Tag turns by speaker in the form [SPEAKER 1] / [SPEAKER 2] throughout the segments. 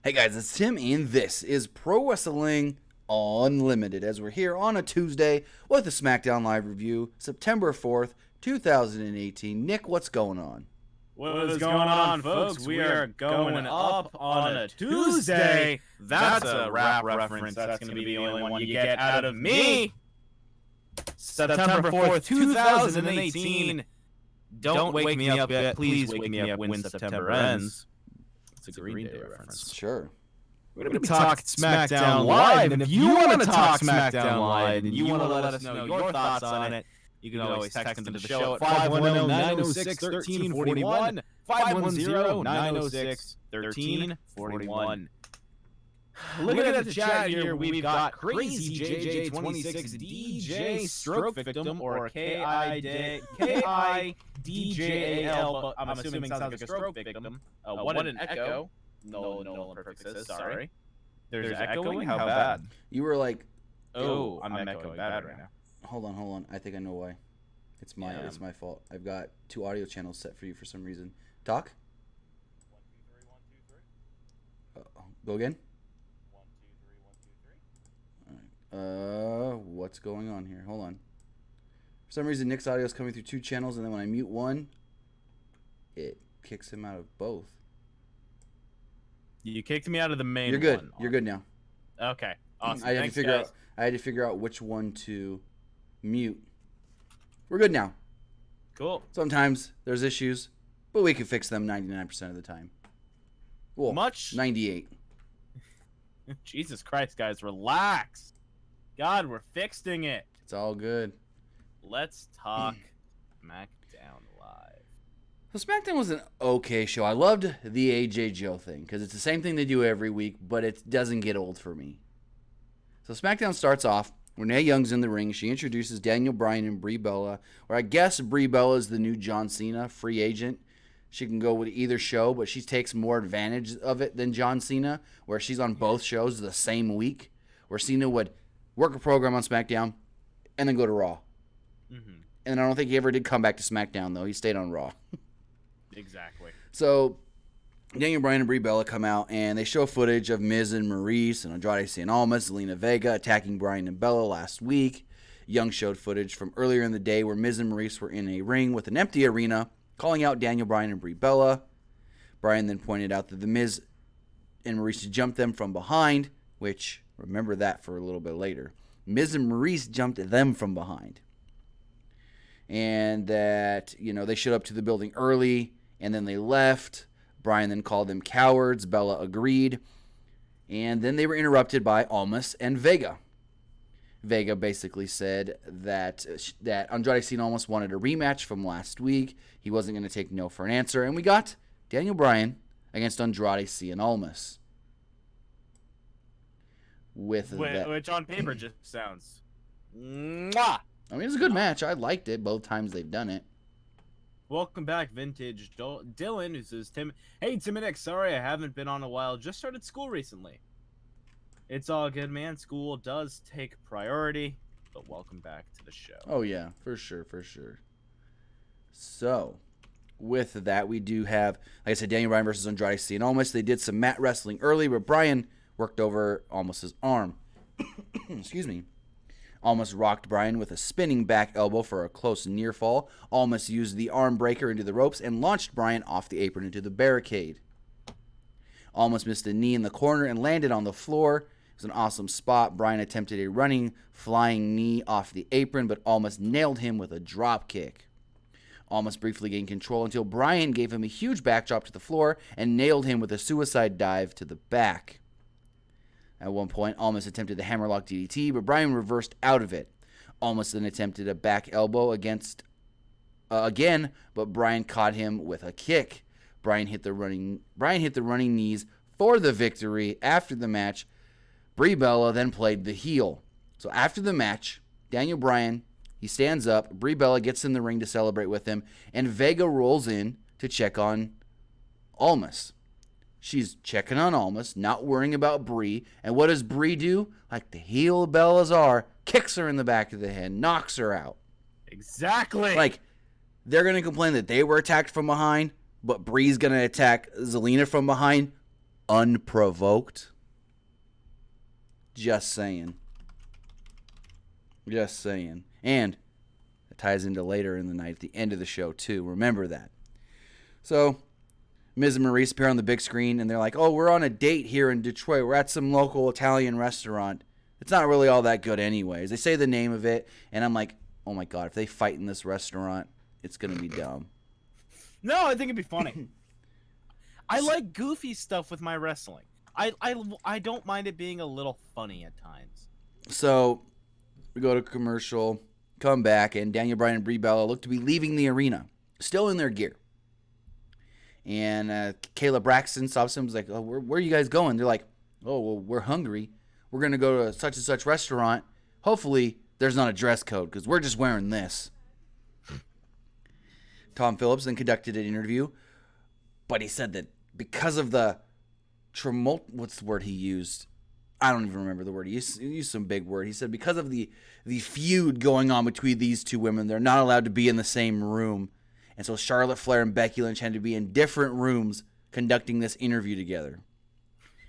[SPEAKER 1] Hey guys, it's Tim, and this is Pro Wrestling Unlimited, as we're here on a Tuesday with a Smackdown Live review, September 4th, 2018. Nick, what's going on?
[SPEAKER 2] What is going on, folks? We are going up on a Tuesday. That's a rap reference. That's going to be the only one you get out of me. September 4th, 2018. Don't wake me up yet. Please wake me up when September ends. It's a Green Day reference.
[SPEAKER 1] Sure.
[SPEAKER 2] We're going to be talking Smackdown Live, and if you want to talk Smackdown Live and you want to let us know your thoughts on it, you can always text into the show at 510-906-1341, 510-906-1341. Looking at the chat here, we've got Crazy JJ26 DJ Stroke Victim, or KIDJAL, but I'm assuming it sounds like a stroke victim. What an echo. No, perfect says, sorry. There's echoing? How bad?
[SPEAKER 1] You were like,
[SPEAKER 2] oh, I'm echoing bad right now.
[SPEAKER 1] Hold on. I think I know why. It's my fault. I've got two audio channels set for you for some reason. Talk. 1 2 3 1 2 3. Go again.
[SPEAKER 2] 1 2 3 1 2 3.
[SPEAKER 1] All right. What's going on here? Hold on. For some reason, Nick's audio is coming through two channels, and then when I mute one, it kicks him out of both.
[SPEAKER 2] You kicked me out of the main.
[SPEAKER 1] You're good.
[SPEAKER 2] One.
[SPEAKER 1] You're good now.
[SPEAKER 2] Okay. Awesome.
[SPEAKER 1] I had to figure out which one to mute. We're good now.
[SPEAKER 2] Cool.
[SPEAKER 1] Sometimes there's issues, but we can fix them 99% of the time. Well, 98.
[SPEAKER 2] Jesus Christ, guys, relax. God, we're fixing it.
[SPEAKER 1] It's all good.
[SPEAKER 2] Let's talk SmackDown Live.
[SPEAKER 1] So SmackDown was an okay show. I loved the AJ Joe thing because it's the same thing they do every week, but it doesn't get old for me. So SmackDown starts off. Renee Young's in the ring. She introduces Daniel Bryan and Brie Bella, or I guess Brie Bella is the new John Cena, free agent. She can go with either show, but she takes more advantage of it than John Cena, where she's on both shows the same week, where Cena would work a program on SmackDown and then go to Raw. Mm-hmm. And I don't think he ever did come back to SmackDown, though. He stayed on Raw.
[SPEAKER 2] Exactly.
[SPEAKER 1] So Daniel Bryan and Brie Bella come out, and they show footage of Miz and Maurice and Andrade Cien Almas, Zelina Vega attacking Bryan and Bella last week. Young showed footage from earlier in the day where Miz and Maurice were in a ring with an empty arena, calling out Daniel Bryan and Brie Bella. Bryan then pointed out that the Miz and Maurice jumped them from behind, which, remember that for a little bit later. Miz and Maurice jumped them from behind. And that, they showed up to the building early, and then they left. Bryan then called them cowards. Bella agreed. And then they were interrupted by Almas and Vega. Vega basically said that Andrade Cien Almas wanted a rematch from last week. He wasn't going to take no for an answer. And we got Daniel Bryan against Andrade Cien Almas.
[SPEAKER 2] Which on paper just sounds... Mwah!
[SPEAKER 1] I mean, it's a good match. I liked it both times they've done it.
[SPEAKER 2] Welcome back, Vintage Dylan, who says, Hey, Tim and Nick, sorry I haven't been on a while. Just started school recently. It's all good, man. School does take priority, but welcome back to the show.
[SPEAKER 1] Oh, yeah, for sure. So, with that, we do have, like I said, Daniel Bryan versus Andrade Cien Almas. They did some mat wrestling early, but Bryan worked over Almas' arm. Excuse me. Almas rocked Bryan with a spinning back elbow for a close near fall. Almas used the arm breaker into the ropes and launched Bryan off the apron into the barricade. Almas missed a knee in the corner and landed on the floor. It was an awesome spot. Bryan attempted a running, flying knee off the apron, but Almas nailed him with a drop kick. Almas briefly gained control until Bryan gave him a huge backdrop to the floor and nailed him with a suicide dive to the back. At one point, Almas attempted the hammerlock DDT, but Bryan reversed out of it. Almas then attempted a back elbow again, but Bryan caught him with a kick. Bryan hit the running knees for the victory. After the match, Brie Bella then played the heel. So after the match, Daniel Bryan, he stands up, Brie Bella gets in the ring to celebrate with him, and Vega rolls in to check on Almas. She's checking on Almas, not worrying about Brie. And what does Brie do? Like the heel Bellas are, kicks her in the back of the head, knocks her out.
[SPEAKER 2] Exactly.
[SPEAKER 1] Like, they're going to complain that they were attacked from behind, but Brie's going to attack Zelina from behind. unprovoked. Just saying. Just saying. And it ties into later in the night at the end of the show, too. Remember that. So, Miz and Maurice appear on the big screen, and they're like, oh, we're on a date here in Detroit. We're at some local Italian restaurant. It's not really all that good anyways. They say the name of it, and I'm like, oh, my God, if they fight in this restaurant, it's going to be dumb.
[SPEAKER 2] No, I think it'd be funny. I like goofy stuff with my wrestling. I don't mind it being a little funny at times.
[SPEAKER 1] So, we go to commercial, come back, and Daniel Bryan and Brie Bella look to be leaving the arena, still in their gear. And Kayla Braxton stops him and is like, oh, where are you guys going? They're like, oh, well, we're hungry. We're going to go to such and such restaurant. Hopefully, there's not a dress code because we're just wearing this. Tom Phillips then conducted an interview, but he said that because of the what's the word he used? I don't even remember the word. He used some big word. He said because of the feud going on between these two women, they're not allowed to be in the same room. And so Charlotte Flair and Becky Lynch had to be in different rooms conducting this interview together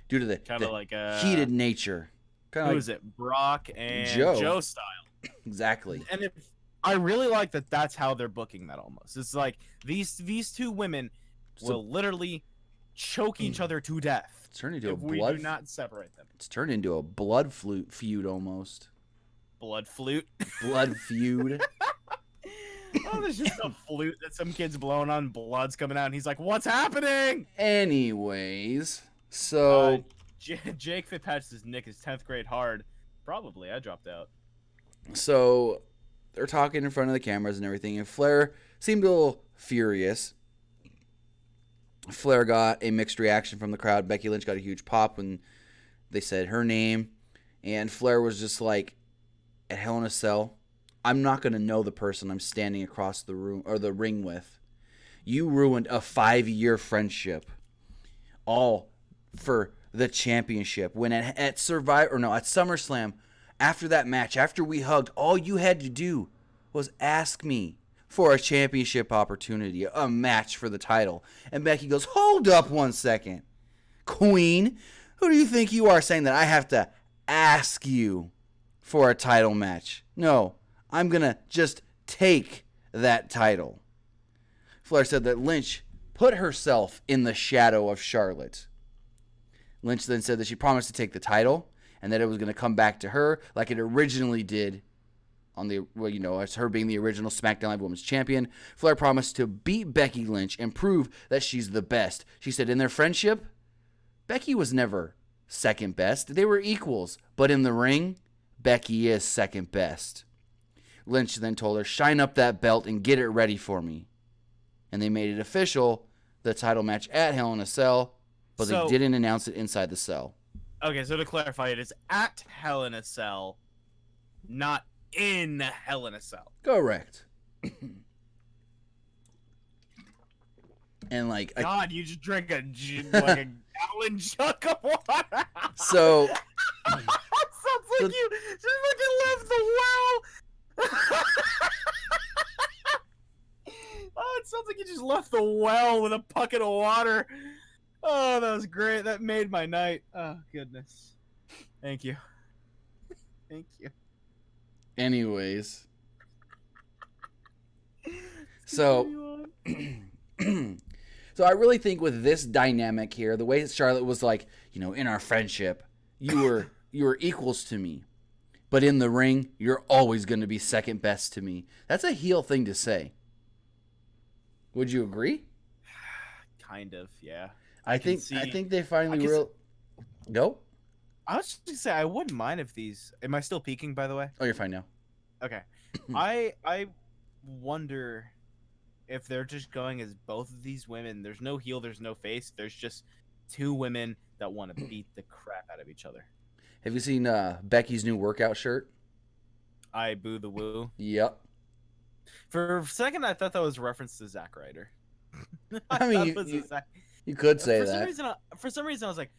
[SPEAKER 1] due to the heated nature.
[SPEAKER 2] Who is it? Brock and Joe style.
[SPEAKER 1] Exactly.
[SPEAKER 2] And I really like that that's how they're booking that almost. It's like these two women will literally choke each other to death.
[SPEAKER 1] It's turned into
[SPEAKER 2] if we do not separate them.
[SPEAKER 1] It's turned into a blood feud almost.
[SPEAKER 2] Blood flute?
[SPEAKER 1] Blood feud.
[SPEAKER 2] Oh, there's just a flute that some kid's blowing on, blood's coming out, and he's like, what's happening?
[SPEAKER 1] Anyways, so...
[SPEAKER 2] Jake Fitzpatrick's nick is 10th grade hard. Probably, I dropped out.
[SPEAKER 1] So, they're talking in front of the cameras and everything, and Flair seemed a little furious. Flair got a mixed reaction from the crowd. Becky Lynch got a huge pop when they said her name, and Flair was just like, at Hell in a Cell, I'm not going to know the person I'm standing across the room or the ring with. You ruined a 5-year friendship, all for the championship. When at SummerSlam, after that match, after we hugged, all you had to do was ask me for a championship opportunity, a match for the title. And Becky goes, hold up one second. Queen, who do you think you are saying that I have to ask you for a title match? No, I'm going to just take that title. Flair said that Lynch put herself in the shadow of Charlotte. Lynch then said that she promised to take the title and that it was going to come back to her like it originally did on as her being the original Smackdown Live Women's Champion. Flair promised to beat Becky Lynch and prove that she's the best. She said in their friendship, Becky was never second best. They were equals. But in the ring, Becky is second best. Lynch then told her, shine up that belt and get it ready for me. And they made it official, the title match at Hell in a Cell, but they didn't announce it inside the cell.
[SPEAKER 2] Okay, so to clarify, it is at Hell in a Cell, not in Hell in a Cell.
[SPEAKER 1] Correct. And
[SPEAKER 2] God, you just drank a gallon chunk of water.
[SPEAKER 1] So
[SPEAKER 2] sounds like you just fucking left the well. Oh, it sounds like you just left the well with a bucket of water. Oh, that was great. That made my night. Oh, goodness. Thank you. Thank you.
[SPEAKER 1] Anyways. So so I really think with this dynamic here, the way Charlotte was like, in our friendship, you were equals to me. But in the ring, you're always going to be second best to me. That's a heel thing to say. Would you agree?
[SPEAKER 2] Kind of, yeah.
[SPEAKER 1] I think they finally Go?
[SPEAKER 2] I was just going to say, I wouldn't mind if these... Am I still peeking, by the way?
[SPEAKER 1] Oh, you're fine now.
[SPEAKER 2] Okay. I wonder if they're just going as both of these women. There's no heel, there's no face. There's just two women that want to beat the crap out of each other.
[SPEAKER 1] Have you seen Becky's new workout shirt?
[SPEAKER 2] I boo the woo.
[SPEAKER 1] Yep.
[SPEAKER 2] For a second, I thought that was a reference to Zack Ryder.
[SPEAKER 1] I mean, you could say
[SPEAKER 2] For some reason, I was like,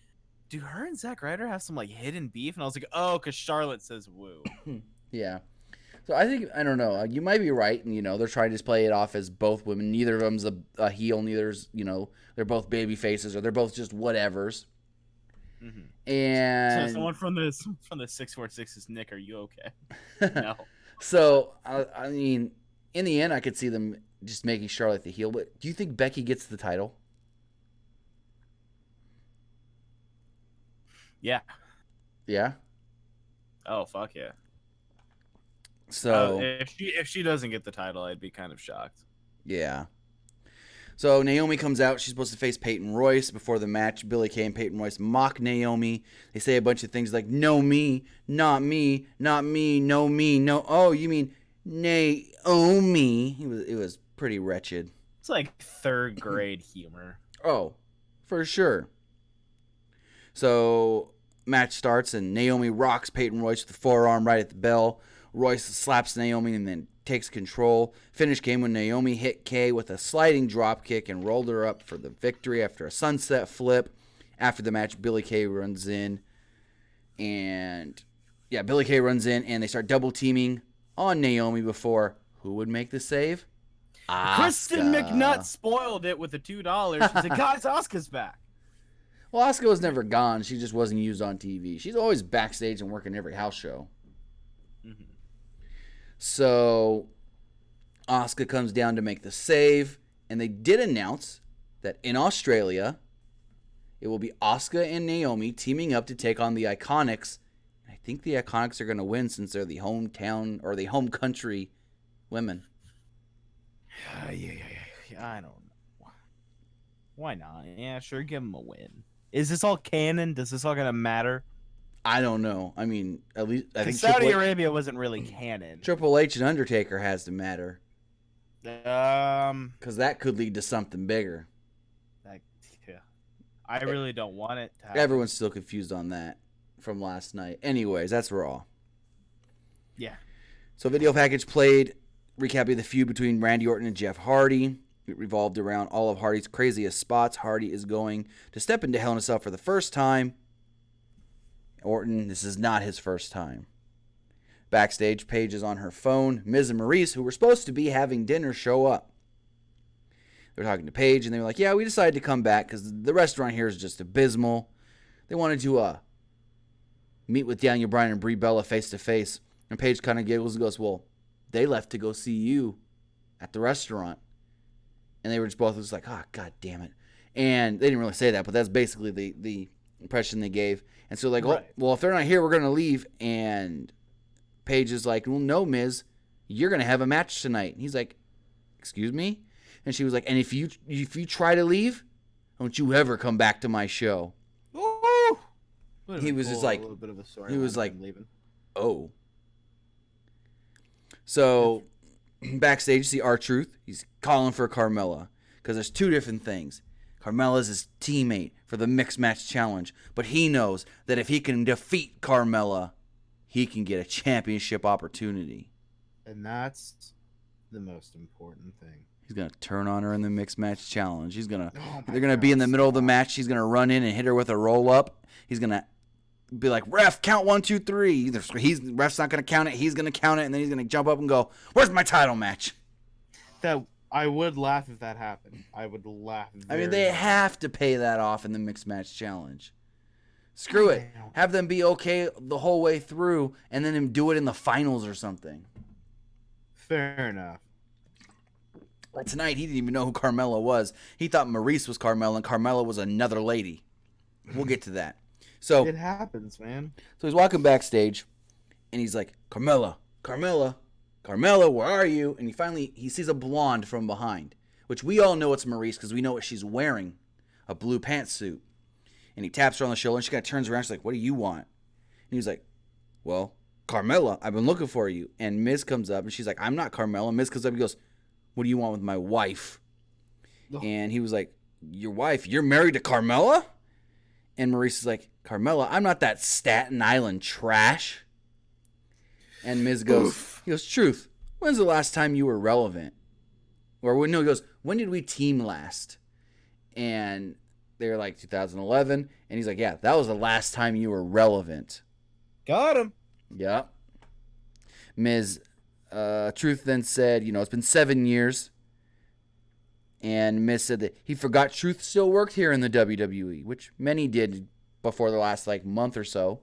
[SPEAKER 2] do her and Zack Ryder have some hidden beef? And I was like, oh, because Charlotte says woo.
[SPEAKER 1] Yeah. So I don't know. You might be right. And, they're trying to just play it off as both women. Neither of them's a heel. Neither's, they're both baby faces or they're both just whatevers. And
[SPEAKER 2] so someone from the 646 is Nick. Are you okay? No.
[SPEAKER 1] So I mean, in the end, I could see them just making Charlotte the heel. But do you think Becky gets the title?
[SPEAKER 2] Yeah.
[SPEAKER 1] Yeah.
[SPEAKER 2] Oh fuck yeah.
[SPEAKER 1] So
[SPEAKER 2] if she doesn't get the title, I'd be kind of shocked.
[SPEAKER 1] Yeah. So Naomi comes out. She's supposed to face Peyton Royce before the match. Billie Kay and Peyton Royce mock Naomi. They say a bunch of things like, no me, not me, not me, no me, no. Oh, you mean Naomi. It was pretty wretched.
[SPEAKER 2] It's like third grade humor.
[SPEAKER 1] Oh, for sure. So match starts and Naomi rocks Peyton Royce with the forearm right at the bell. Royce slaps Naomi and then takes control. Finish came when Naomi hit Kay with a sliding drop kick and rolled her up for the victory after a sunset flip. After the match, Billie Kay runs in. And yeah, Billie Kay runs in and they start double teaming on Naomi before who would make the save?
[SPEAKER 2] Kristen McNutt spoiled it with the $2. She said, guys, Asuka's back.
[SPEAKER 1] Well, Asuka was never gone. She just wasn't used on TV. She's always backstage and working every house show. So Asuka comes down to make the save, and they did announce that in Australia, it will be Asuka and Naomi teaming up to take on the Iconics. And I think the Iconics are going to win since they're the hometown or the home country women.
[SPEAKER 2] Yeah, I don't know. Why not? Yeah, sure, give them a win. Is this all canon? Does this all gonna matter?
[SPEAKER 1] I don't know. I mean, at least I think
[SPEAKER 2] Saudi Arabia wasn't really canon.
[SPEAKER 1] Triple H and Undertaker has to matter. Because that could lead to something bigger.
[SPEAKER 2] Yeah. I really don't want it to happen.
[SPEAKER 1] Everyone's still confused on that from last night. Anyways, that's Raw.
[SPEAKER 2] Yeah.
[SPEAKER 1] So video package played, recapping the feud between Randy Orton and Jeff Hardy. It revolved around all of Hardy's craziest spots. Hardy is going to step into Hell in a Cell for the first time. Orton, this is not his first time. Backstage, Paige is on her phone. Miz and Maurice, who were supposed to be having dinner, show up. They're talking to Paige, and they were like, yeah, we decided to come back because the restaurant here is just abysmal. They wanted to meet with Daniel Bryan and Brie Bella face-to-face. And Paige kind of giggles and goes, well, they left to go see you at the restaurant. And they were just both like, oh, God damn it. And they didn't really say that, but that's basically the impression they gave. And so like, right. Oh, well, if they're not here, we're going to leave. And Paige is like, well, no, Miz, you're going to have a match tonight. And he's like, excuse me? And she was like, and if you try to leave, don't you ever come back to my show.
[SPEAKER 2] Ooh.
[SPEAKER 1] He was just like,
[SPEAKER 2] a little bit of a story.
[SPEAKER 1] He was like, oh. So backstage, you see R-Truth. He's calling for Carmella because there's two different things. Carmella's his teammate for the Mixed Match Challenge, but he knows that if he can defeat Carmella, he can get a championship opportunity.
[SPEAKER 2] And that's the most important thing.
[SPEAKER 1] He's going to turn on her in the Mixed Match Challenge. They're going to be in the middle of the match. He's going to run in and hit her with a roll-up. He's going to be like, ref, count 1, 2, 3. Ref's not going to count it. He's going to count it, and then he's going to jump up and go, where's my title match?
[SPEAKER 2] That I would laugh if that happened. I would laugh.
[SPEAKER 1] I mean, they have to pay that off in the Mixed Match Challenge. Screw it. Have them be okay the whole way through, and then him do it in the finals or something.
[SPEAKER 2] Fair enough.
[SPEAKER 1] Well, tonight, he didn't even know who Carmella was. He thought Maurice was Carmella, and Carmella was another lady. We'll get to that. So
[SPEAKER 2] it happens, man.
[SPEAKER 1] So he's walking backstage, and he's like, Carmella, where are you? And he sees a blonde from behind, which we all know it's Maurice because we know what she's wearing, a blue pantsuit. And he taps her on the shoulder, and she kind of turns around. She's like, what do you want? And he's like, well, Carmella, I've been looking for you. And Miz comes up, and she's like, I'm not Carmella. Miz comes up and goes, what do you want with my wife? Oh. And he was like, your wife? You're married to Carmella? And Maurice is like, Carmella, I'm not that Staten Island trash. And Miz goes, he goes, truth, when's the last time you were relevant? Or no, he goes, when did we team last? And they're like 2011. And he's like, yeah, that was the last time you were relevant.
[SPEAKER 2] Got him.
[SPEAKER 1] Yep. Miz, Truth then said, it's been 7 years. And Miz said that he forgot Truth still worked here in the WWE, which many did before the last month or so.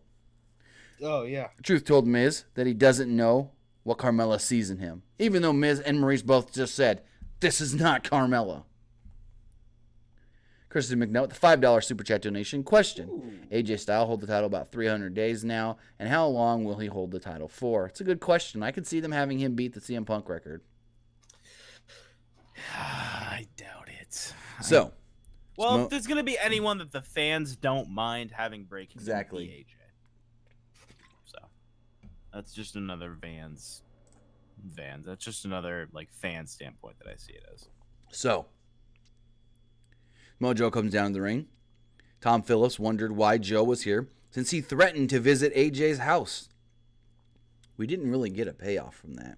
[SPEAKER 2] Oh, yeah.
[SPEAKER 1] Truth told Miz that he doesn't know what Carmella sees in him. Even though Miz and Maurice both just said, this is not Carmella. Kristen McNutt with the $5 Super Chat donation. Question. Ooh. AJ Styles hold the title about 300 days now, and how long will he hold the title for? It's a good question. I could see them having him beat the CM Punk record.
[SPEAKER 2] I doubt it.
[SPEAKER 1] So.
[SPEAKER 2] Well, if there's going to be anyone that the fans don't mind having break,
[SPEAKER 1] exactly.
[SPEAKER 2] AJ. So, that's just another Vans. That's just another, fan standpoint that I see it as.
[SPEAKER 1] So. Mojo comes down to the ring. Tom Phillips wondered why Joe was here since he threatened to visit AJ's house. We didn't really get a payoff from that.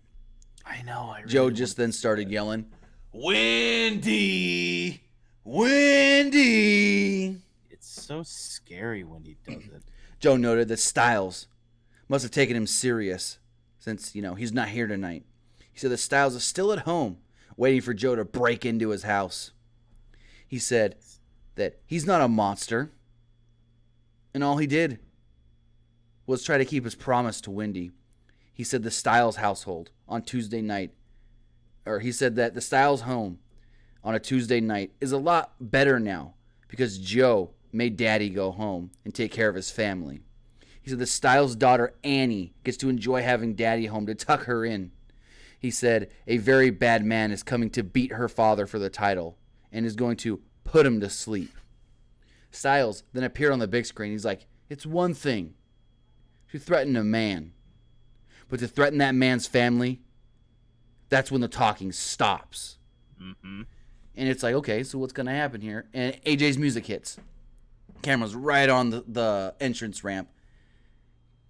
[SPEAKER 2] I know.
[SPEAKER 1] Joe just then started yelling, Wendy! Wendy!
[SPEAKER 2] It's so scary when he does it.
[SPEAKER 1] Joe noted that Styles must have taken him serious since, he's not here tonight. He said that Styles is still at home waiting for Joe to break into his house. He said that he's not a monster, and all he did was try to keep his promise to Wendy. He said the Styles household on Tuesday night, or he said that the Styles home on a Tuesday night is a lot better now because Joe made Daddy go home and take care of his family. He said the Styles' daughter Annie gets to enjoy having Daddy home to tuck her in. He said a very bad man is coming to beat her father for the title and is going to put him to sleep. Styles then appeared on the big screen. He's like, it's one thing to threaten a man, but to threaten that man's family, that's when the talking stops.
[SPEAKER 2] Mm-hmm.
[SPEAKER 1] And it's like, okay, so what's going to happen here? And AJ's music hits. Camera's right on the entrance ramp.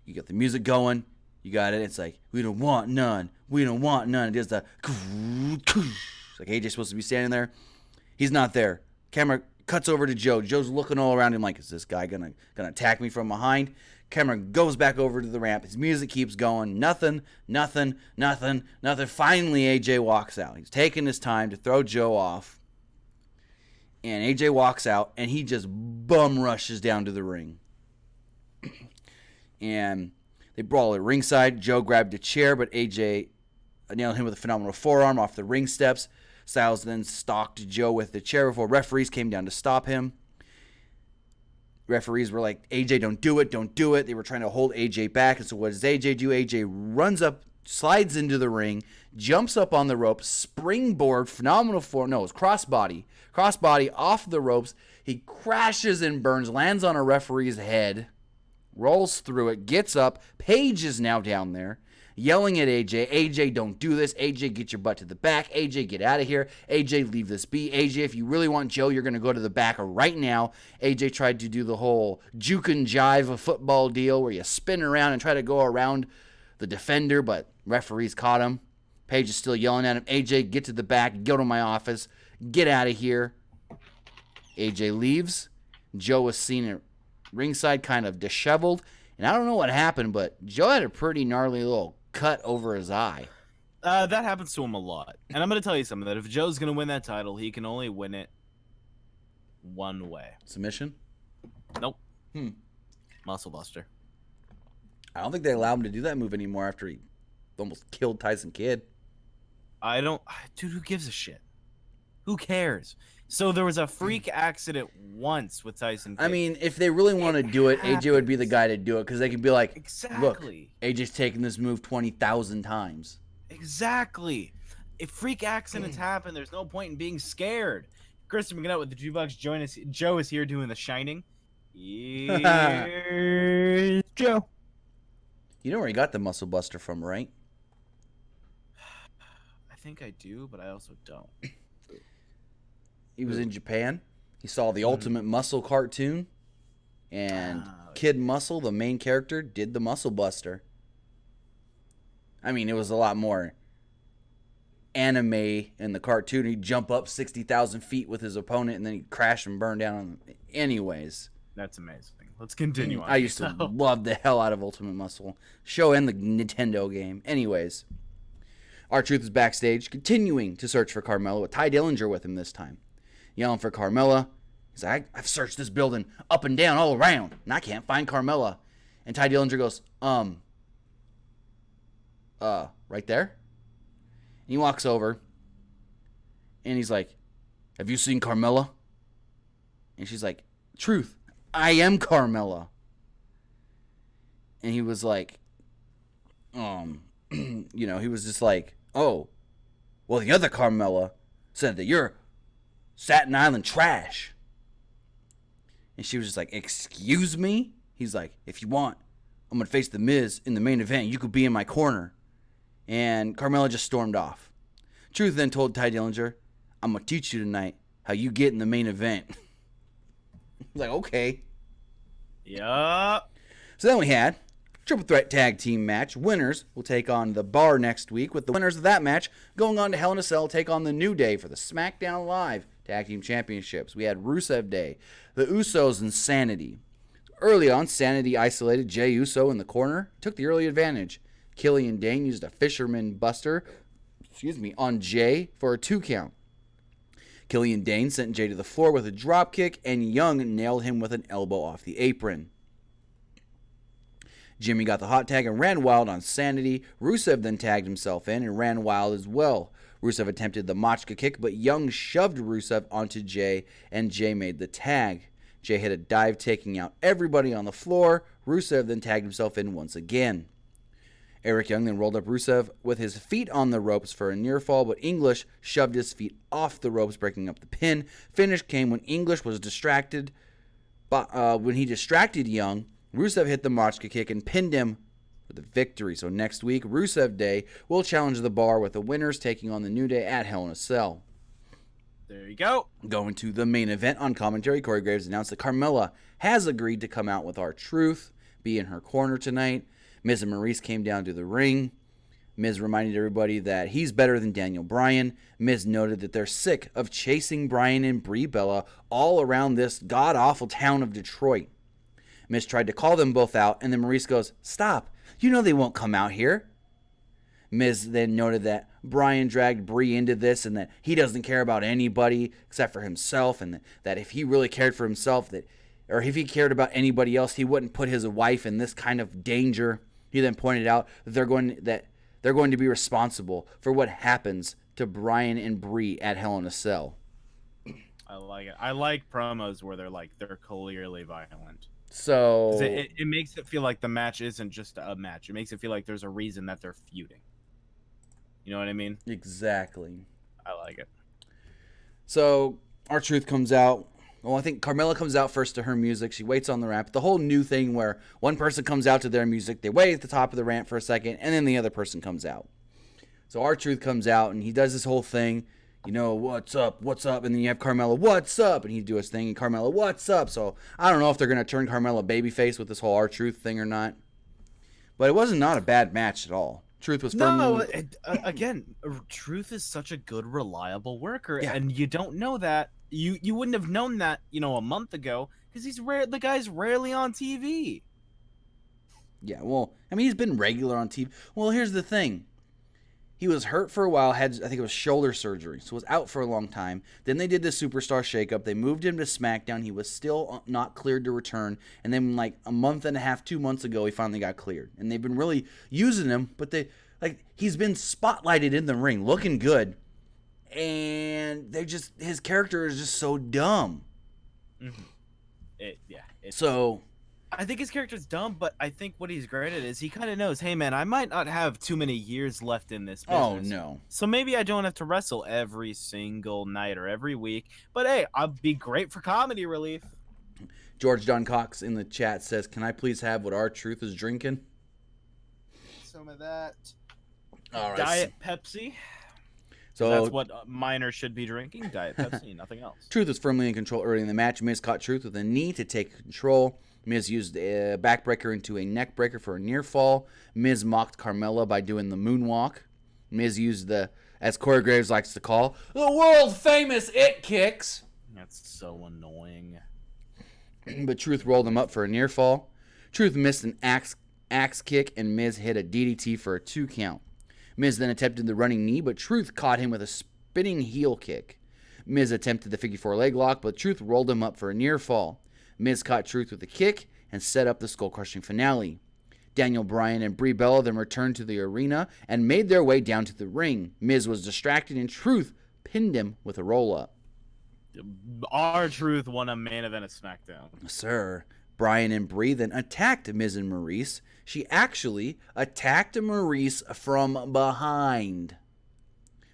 [SPEAKER 1] You got the music going. You got it. It's like, we don't want none. We don't want none. It does the... It's like AJ's supposed to be standing there. He's not there. Camera cuts over to Joe. Joe's looking all around him like, is this guy gonna attack me from behind? Camera goes back over to the ramp. His music keeps going. Nothing. Finally, AJ walks out. He's taking his time to throw Joe off. And AJ walks out, and he just bum rushes down to the ring. And they brawl at ringside. Joe grabbed a chair, but AJ nailed him with a phenomenal forearm off the ring steps. Styles then stalked Joe with the chair before referees came down to stop him. Referees were like, AJ, don't do it, don't do it. They were trying to hold AJ back. And so what does AJ do? AJ runs up, slides into the ring, jumps up on the rope, springboard, phenomenal form. No, it was crossbody. Crossbody off the ropes. He crashes and burns, lands on a referee's head, rolls through it, gets up. Paige is now down there, yelling at AJ. AJ, don't do this. AJ, get your butt to the back. AJ, get out of here. AJ, leave this be. AJ, if you really want Joe, you're going to go to the back right now. AJ tried to do the whole juke and jive a football deal where you spin around and try to go around the defender, but referees caught him. Paige is still yelling at him. AJ, get to the back. Go to my office. Get out of here. AJ leaves. Joe was seen at ringside kind of disheveled. And I don't know what happened, but Joe had a pretty gnarly little cut over his eye.
[SPEAKER 2] That happens to him a lot. And I'm going to tell you something, that if Joe's going to win that title, he can only win it one way.
[SPEAKER 1] Submission?
[SPEAKER 2] Nope. Muscle Buster.
[SPEAKER 1] I don't think they allow him to do that move anymore after he almost killed Tyson Kidd.
[SPEAKER 2] Dude, who gives a shit? Who cares? So there was a freak accident once with Tyson Kidd.
[SPEAKER 1] I mean, if they really want to do it, AJ would be the guy to do it because they could be like,
[SPEAKER 2] exactly.
[SPEAKER 1] Look, AJ's taken this move 20,000 times.
[SPEAKER 2] Exactly. If freak accidents happen, there's no point in being scared. Kristen McNutt with the $2 join us. Joe is here doing The Shining. Here's Joe.
[SPEAKER 1] You know where he got the Muscle Buster from, right?
[SPEAKER 2] I think I do, but I also don't.
[SPEAKER 1] He was in Japan. He saw the Ultimate Muscle cartoon, and Kid Muscle, the main character, did the Muscle Buster. I mean, it was a lot more anime in the cartoon. He'd jump up 60,000 feet with his opponent, and then he'd crash and burn down. Anyways.
[SPEAKER 2] That's amazing. Let's continue on.
[SPEAKER 1] I used to love the hell out of Ultimate Muscle show and the Nintendo game. Anyways. R-Truth is backstage, continuing to search for Carmella with Ty Dillinger with him this time. Yelling for Carmella, He's like, I've searched this building up and down all around, and I can't find Carmella. And Ty Dillinger goes, right there? And he walks over, and he's like, have you seen Carmella? And she's like, Truth, I am Carmella. And he was like, he was just like, oh, well, the other Carmella said that you're Staten Island trash. And she was just like, excuse me? He's like, if you want, I'm going to face The Miz in the main event. You could be in my corner. And Carmella just stormed off. Truth then told Ty Dillinger, I'm going to teach you tonight how you get in the main event. He's like, okay.
[SPEAKER 2] Yup.
[SPEAKER 1] So then we had Triple Threat Tag Team match. Winners will take on The Bar next week, with the winners of that match going on to Hell in a Cell, take on The New Day for the Smackdown Live Tag Team Championships. We had Rusev Day, the Usos, and Sanity. Early on, Sanity isolated Jey Uso in the corner, took the early advantage. Killian Dane used a Fisherman Buster, on Jey for a 2 count. Killian Dane sent Jey to the floor with a dropkick, and Young nailed him with an elbow off the apron. Jimmy got the hot tag and ran wild on Sanity. Rusev then tagged himself in and ran wild as well. Rusev attempted the Machka kick, but Young shoved Rusev onto Jey, and Jey made the tag. Jey hit a dive, taking out everybody on the floor. Rusev then tagged himself in once again. Eric Young then rolled up Rusev with his feet on the ropes for a near fall, but English shoved his feet off the ropes, breaking up the pin. Finish came when English was distracted. But when he distracted Young, Rusev hit the Machka kick and pinned him for the victory. So next week, Rusev Day will challenge The Bar, with the winners taking on the New Day at Hell in a Cell.
[SPEAKER 2] There you go.
[SPEAKER 1] Going to the main event on commentary, Corey Graves announced that Carmella has agreed to come out with R-Truth, be in her corner tonight. Miz and Maurice came down to the ring. Miz reminded everybody that he's better than Daniel Bryan. Miz noted that they're sick of chasing Bryan and Brie Bella all around this god-awful town of Detroit. Miz tried to call them both out, and then Maurice goes, stop, you know they won't come out here. Miz then noted that Bryan dragged Brie into this and that he doesn't care about anybody except for himself, and that if he really cared for himself, or if he cared about anybody else, he wouldn't put his wife in this kind of danger. He then pointed out that they're going to be responsible for what happens to Bryan and Brie at Hell in a Cell.
[SPEAKER 2] I like it. I like promos where they're clearly violent.
[SPEAKER 1] So
[SPEAKER 2] it makes it feel like the match isn't just a match. It makes it feel like there's a reason that they're feuding. You know what I mean?
[SPEAKER 1] Exactly.
[SPEAKER 2] I like it.
[SPEAKER 1] So R-Truth comes out. Well, I think Carmella comes out first to her music. She waits on the ramp. The whole new thing where one person comes out to their music, they wait at the top of the ramp for a second, and then the other person comes out. So R-Truth comes out, and he does this whole thing. What's up? And then you have Carmella, what's up? And he'd do his thing, and Carmella, what's up? So I don't know if they're going to turn Carmella babyface with this whole R-Truth thing or not. But it wasn't not a bad match at all. Truth was firm.
[SPEAKER 2] No, again, Truth is such a good, reliable worker, and you don't know that. You wouldn't have known that, a month ago, because the guy's rarely on TV.
[SPEAKER 1] Yeah, well, I mean, he's been regular on TV. Well, here's the thing. He was hurt for a while, I think it was shoulder surgery, so was out for a long time. Then they did the Superstar shakeup. They moved him to Smackdown. He was still not cleared to return. And then a month and a half, 2 months ago, he finally got cleared. And they've been really using him, but he's been spotlighted in the ring, looking good. And his character is just so dumb.
[SPEAKER 2] Mm-hmm.
[SPEAKER 1] So
[SPEAKER 2] I think his character's dumb, but I think what he's great at is he kind of knows, hey man, I might not have too many years left in this business.
[SPEAKER 1] Oh no.
[SPEAKER 2] So maybe I don't have to wrestle every single night or every week, but hey, I'll be great for comedy relief.
[SPEAKER 1] George Don Cox in the chat says, can I please have what R-Truth is drinking?
[SPEAKER 2] Some of that.
[SPEAKER 1] All right.
[SPEAKER 2] Diet Pepsi. So that's what minors should be drinking, Diet Pepsi, nothing else.
[SPEAKER 1] Truth was firmly in control early in the match. Miz caught Truth with a knee to take control. Miz used a backbreaker into a neck breaker for a near fall. Miz mocked Carmella by doing the moonwalk. Miz used as Corey Graves likes to call, the world-famous it kicks.
[SPEAKER 2] That's so annoying.
[SPEAKER 1] But Truth rolled him up for a near fall. Truth missed an axe kick, and Miz hit a DDT for a 2 count. Miz then attempted the running knee, but Truth caught him with a spinning heel kick. Miz attempted the figure 4 leg lock, but Truth rolled him up for a near fall. Miz caught Truth with a kick and set up the skull-crushing finale. Daniel Bryan and Brie Bella then returned to the arena and made their way down to the ring. Miz was distracted and Truth pinned him with a roll-up.
[SPEAKER 2] Our Truth won a main event at Smackdown.
[SPEAKER 1] Sir. Bryan and Brie then attacked Miz and Maurice. She actually attacked Maurice from behind.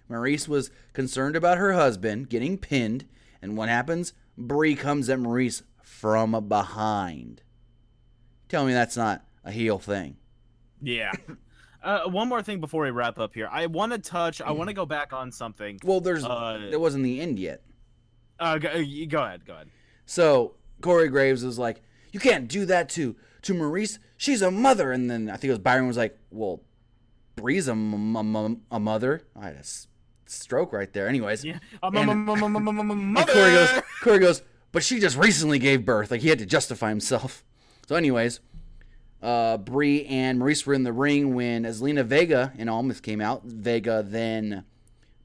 [SPEAKER 1] Maurice was concerned about her husband getting pinned, and what happens? Brie comes at Maurice from behind. Tell me that's not a heel thing.
[SPEAKER 2] Yeah. One more thing before we wrap up here. I want to go back on something.
[SPEAKER 1] Well, it wasn't the end yet.
[SPEAKER 2] Go ahead.
[SPEAKER 1] So, Corey Graves was like, you can't do that to Maurice. She's a mother. And then I think it was Byron was like, well, Brie's a mother. I had a stroke right there. Anyways.
[SPEAKER 2] Yeah.
[SPEAKER 1] And Corey goes, but she just recently gave birth. Like, he had to justify himself. So anyways, Brie and Maurice were in the ring when Zelina Vega and Almas came out. Vega then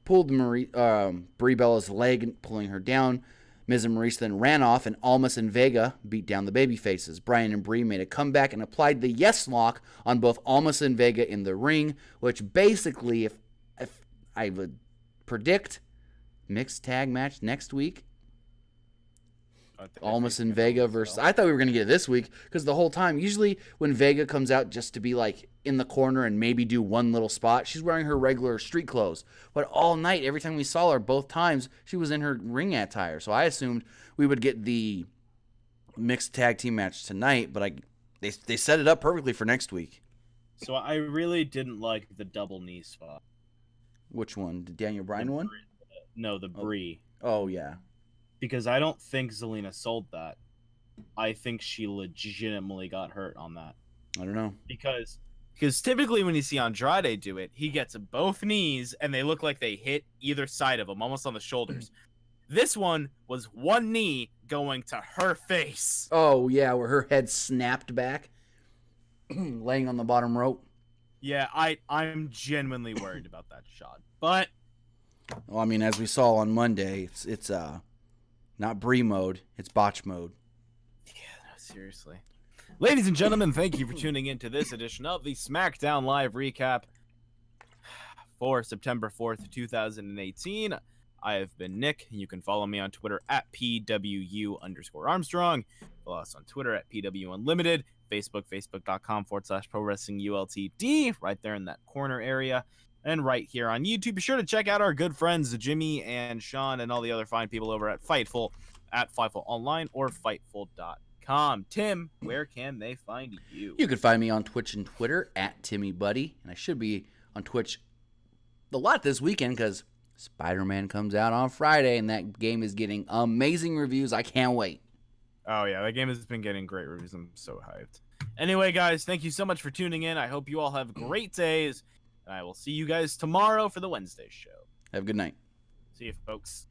[SPEAKER 1] pulled Brie Bella's leg, pulling her down. Miz and Maurice then ran off, and Almas and Vega beat down the babyfaces. Bryan and Brie made a comeback and applied the yes lock on both Almas and Vega in the ring, which basically, if I would predict, mixed tag match next week. Almas and Vega versus... I thought we were going to get it this week, because the whole time, usually when Vega comes out just to be like in the corner and maybe do one little spot, she's wearing her regular street clothes. But all night, every time we saw her, both times, she was in her ring attire. So I assumed we would get the mixed tag team match tonight, but they set it up perfectly for next week.
[SPEAKER 2] So I really didn't like the double knee spot.
[SPEAKER 1] Which one? The Daniel Bryan one?
[SPEAKER 2] No, the Brie.
[SPEAKER 1] Oh, yeah.
[SPEAKER 2] Because I don't think Zelina sold that. I think she legitimately got hurt on that.
[SPEAKER 1] I don't know.
[SPEAKER 2] Because typically when you see Andrade do it, he gets both knees and they look like they hit either side of him, almost on the shoulders. This one was one knee going to her face.
[SPEAKER 1] Oh, yeah, where her head snapped back, laying on the bottom rope.
[SPEAKER 2] Yeah, I'm genuinely worried about that shot. But...
[SPEAKER 1] well, I mean, as we saw on Monday, it's not Brie mode, it's botch mode.
[SPEAKER 2] Yeah, no, seriously. Ladies and gentlemen, thank you for tuning in to this edition of the Smackdown Live Recap for September 4th, 2018. I have been Nick. You can follow me on Twitter at PWU_Armstrong. Follow us on Twitter at PWUnlimited. Facebook, facebook.com/Pro Wrestling ULTD, right there in that corner area. And right here on YouTube, be sure to check out our good friends Jimmy and Sean and all the other fine people over at Fightful at Fightful Online or Fightful.com. Tim, where can they find you?
[SPEAKER 1] You can find me on Twitch and Twitter at TimmyBuddy, and I should be on Twitch a lot this weekend because Spider-Man comes out on Friday, and that game is getting amazing reviews. I can't wait.
[SPEAKER 2] Oh, yeah, that game has been getting great reviews. I'm so hyped. Anyway, guys, thank you so much for tuning in. I hope you all have great days. And I will see you guys tomorrow for the Wednesday show.
[SPEAKER 1] Have a good night.
[SPEAKER 2] See you, folks.